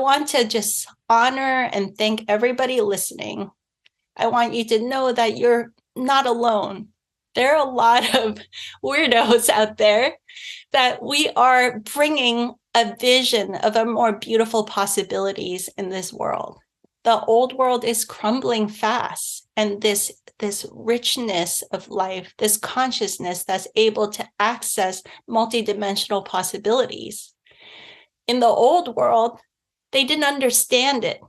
want to just honor and thank everybody listening. I want you to know that you're not alone. There are a lot of weirdos out there that we are bringing a vision of a more beautiful possibilities in this world. The old world is crumbling fast, and this richness of life, this consciousness that's able to access multidimensional possibilities. In the old world, they didn't understand it.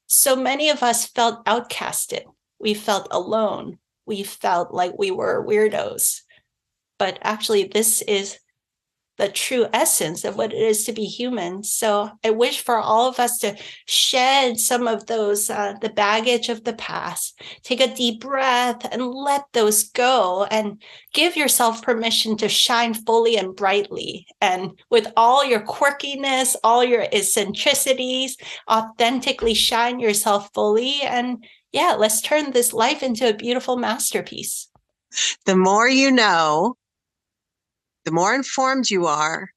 So many of us felt outcasted. We felt alone. We felt like we were weirdos. But actually, this is the true essence of what it is to be human. So I wish for all of us to shed some of those, the baggage of the past, take a deep breath and let those go, and give yourself permission to shine fully and brightly. And with all your quirkiness, all your eccentricities, authentically shine yourself fully. And yeah, let's turn this life into a beautiful masterpiece. The more you know, the more informed you are,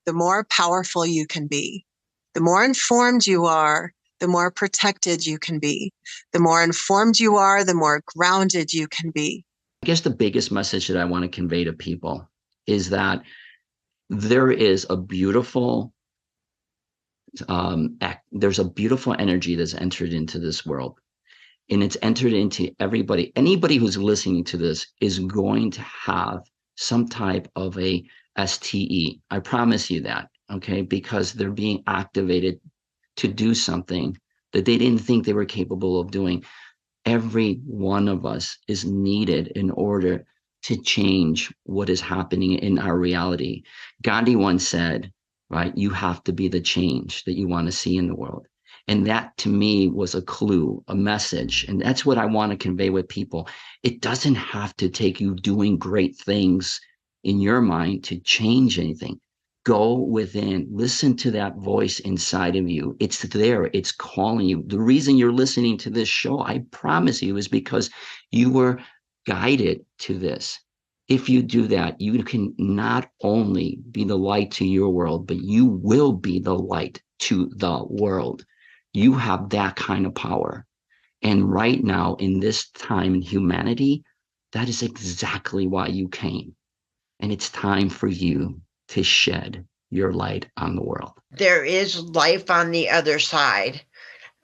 the more powerful you can be. The more informed you are, the more protected you can be. The more informed you are, the more grounded you can be. I guess the biggest message that I want to convey to people is that there is a beautiful, there's a beautiful energy that's entered into this world. And it's entered into everybody. Anybody who's listening to this is going to have some type of a STE. I promise you that, okay? Because they're being activated to do something that they didn't think they were capable of doing. Every one of us is needed in order to change what is happening in our reality. Gandhi once said, right, you have to be the change that you want to see in the world. And that to me was a clue, a message. And that's what I want to convey with people. It doesn't have to take you doing great things in your mind to change anything. Go within, listen to that voice inside of you. It's there, it's calling you. The reason you're listening to this show, I promise you, is because you were guided to this. If you do that, you can not only be the light to your world, but you will be the light to the world. You have that kind of power. And right now, in this time in humanity, that is exactly why you came. And it's time for you to shed your light on the world. There is life on the other side.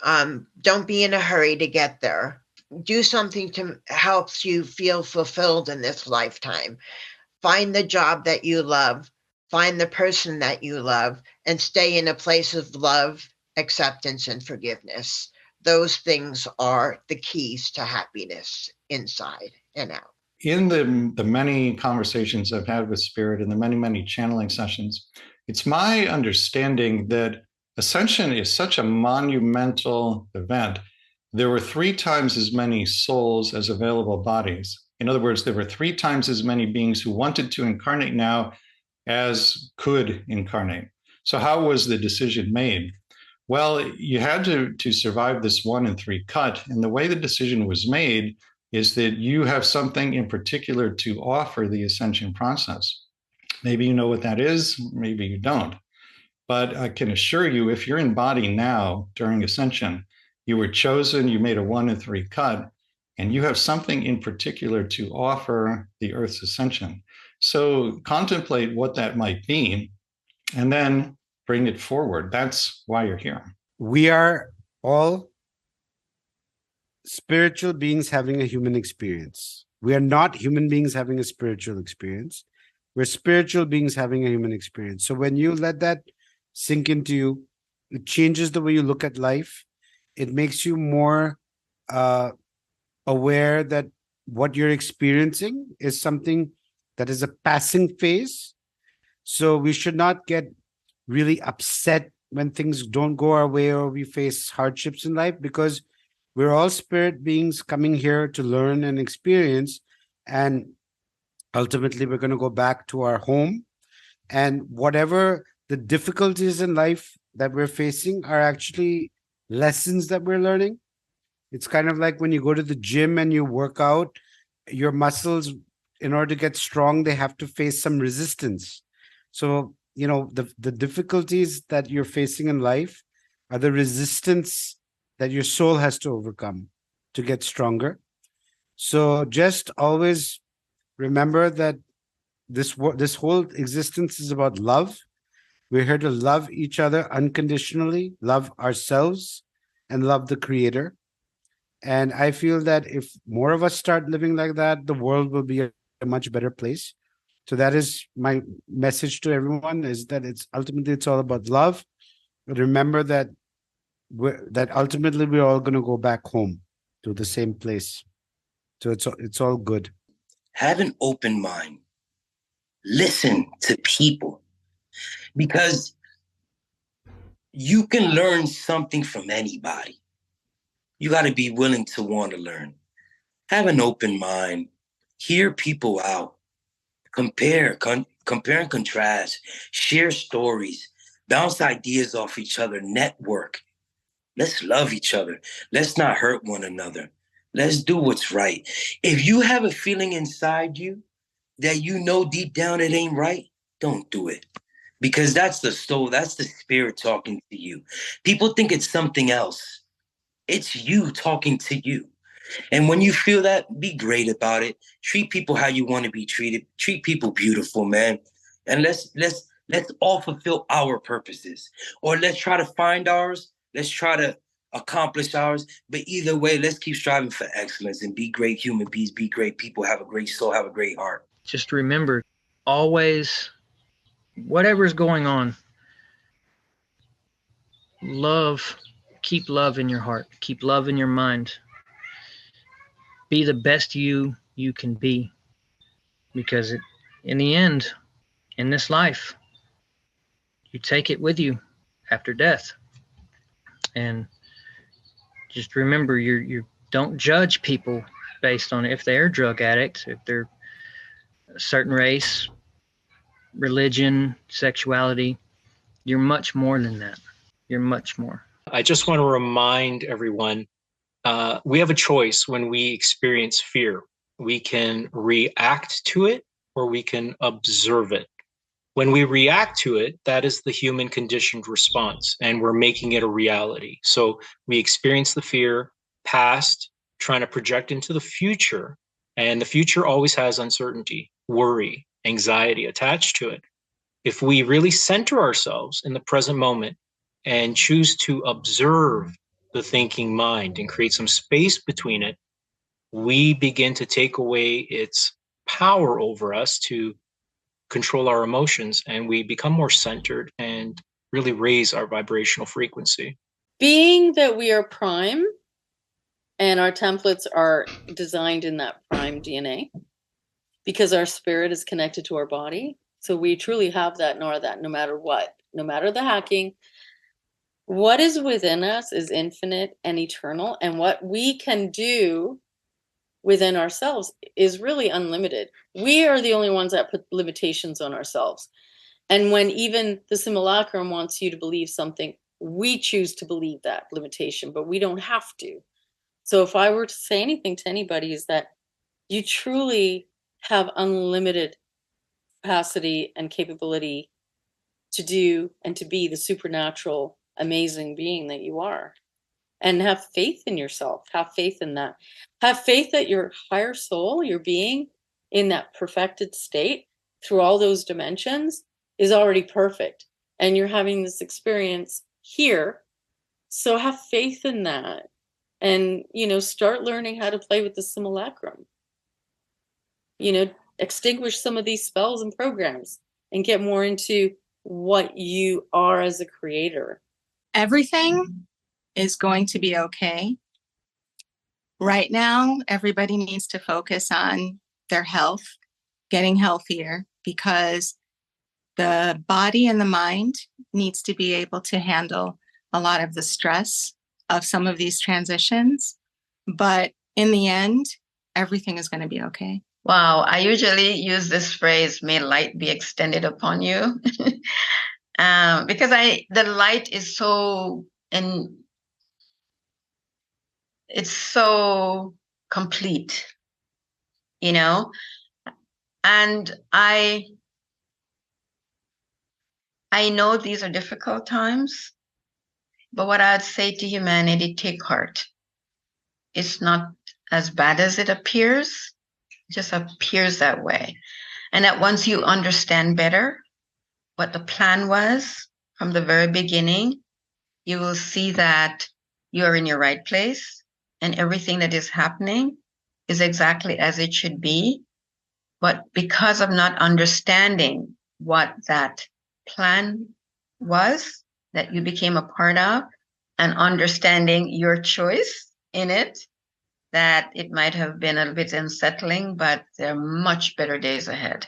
Don't be in a hurry to get there. Do something to help you feel fulfilled in this lifetime. Find the job that you love. Find the person that you love, and stay in a place of love, acceptance, and forgiveness. Those things are the keys to happiness inside and out. In the many conversations I've had with Spirit and the many, many channeling sessions, it's my understanding that Ascension is such a monumental event. There were 3 times as many souls as available bodies. In other words, there were 3 times as many beings who wanted to incarnate now as could incarnate. So how was the decision made? Well, you had to survive this 1 in 3 cut. And the way the decision was made is that you have something in particular to offer the ascension process. Maybe you know what that is, maybe you don't. But I can assure you, if you're in body now during ascension, you were chosen, you made a 1 in 3 cut, and you have something in particular to offer the Earth's ascension. So contemplate what that might be, and then bring it forward. That's why you're here. We are all spiritual beings having a human experience. We are not human beings having a spiritual experience. We're spiritual beings having a human experience. So when you let that sink into you, it changes the way you look at life. It makes you more aware that what you're experiencing is something that is a passing phase. So we should not get really upset when things don't go our way or we face hardships in life, because we're all spirit beings coming here to learn and experience. And ultimately, we're going to go back to our home. And whatever the difficulties in life that we're facing are actually lessons that we're learning. It's kind of like when you go to the gym and you work out, your muscles, in order to get strong, they have to face some resistance. So, you know, the difficulties that you're facing in life are the resistance that your soul has to overcome to get stronger. So just always remember that this whole existence is about love. We're here to love each other unconditionally, love ourselves, and love the Creator. And I feel that if more of us start living like that, the world will be a much better place. So that is my message to everyone: is that it's all about love. But remember that ultimately we're all going to go back home to the same place. So it's all good. Have an open mind. Listen to people, because you can learn something from anybody. You got to be willing to want to learn. Have an open mind. Hear people out. Compare and contrast. Share stories. Bounce ideas off each other. Network. Let's love each other. Let's not hurt one another. Let's do what's right. If you have a feeling inside you that you know deep down it ain't right, don't do it. Because that's the soul, that's the spirit talking to you. People think it's something else. It's you talking to you. And when you feel that, be great about it. Treat people how you want to be treated. Treat people beautiful, man. And let's all fulfill our purposes. Or let's try to find ours. Let's try to accomplish ours. But either way, let's keep striving for excellence and be great human beings, be great people, have a great soul, have a great heart. Just remember, always, whatever's going on, love, keep love in your heart, keep love in your mind. Be the best you can be, because in the end, in this life, you take it with you after death. And just remember, you don't judge people based on if they're drug addicts, if they're a certain race, religion, sexuality. You're much more than that. You're much more. I just want to remind everyone, we have a choice when we experience fear. We can react to it or we can observe it. When we react to it, that is the human conditioned response, and we're making it a reality. So we experience the fear, past, trying to project into the future, and the future always has uncertainty, worry, anxiety attached to it. If we really center ourselves in the present moment and choose to observe the thinking mind and create some space between it, we begin to take away its power over us to control our emotions, and we become more centered and really raise our vibrational frequency. Being that we are prime and our templates are designed in that prime DNA, because our spirit is connected to our body. So we truly have that nor that no matter what, no matter the hacking. What is within us is infinite and eternal. And what we can do within ourselves is really unlimited. We are the only ones that put limitations on ourselves. And when even the simulacrum wants you to believe something, we choose to believe that limitation, but we don't have to. So if I were to say anything to anybody, is that you truly have unlimited capacity and capability to do and to be the supernatural, amazing being that you are. And have faith in yourself. Have faith in that. Have faith that your higher soul, your being in that perfected state through all those dimensions is already perfect. And you're having this experience here. So have faith in that. And, start learning how to play with the simulacrum. Extinguish some of these spells and programs and get more into what you are as a creator. Everything is going to be okay. Right now, everybody needs to focus on their health, getting healthier, because the body and the mind needs to be able to handle a lot of the stress of some of these transitions. But in the end, everything is going to be okay. Wow, I usually use this phrase, may light be extended upon you. Because the light is so, and it's so complete, and I know these are difficult times, But what I'd say to humanity, take heart. It's not as bad as it appears. It just appears that way. And that once you understand better what the plan was from the very beginning, you will see that you are in your right place and everything that is happening is exactly as it should be. But because of not understanding what that plan was that you became a part of and understanding your choice in it, that it might have been a little bit unsettling, but there are much better days ahead.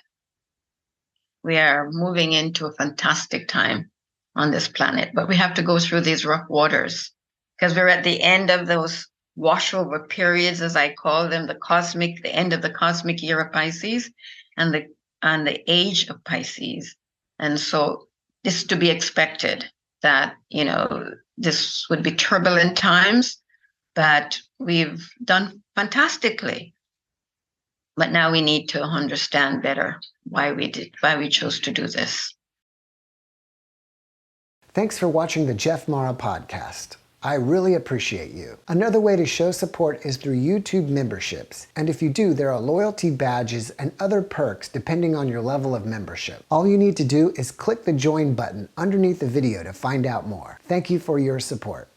We are moving into a fantastic time on this planet, but we have to go through these rough waters because we're at the end of those washover periods, as I call them, the end of the cosmic year of Pisces and the age of Pisces. And so this is to be expected that, this would be turbulent times, but we've done fantastically. But now we need to understand better why we chose to do this. Thanks for watching the JeffMara podcast. I really appreciate you. Another way to show support is through YouTube memberships. And if you do, there are loyalty badges and other perks depending on your level of membership. All you need to do is click the join button underneath the video to find out more. Thank you for your support.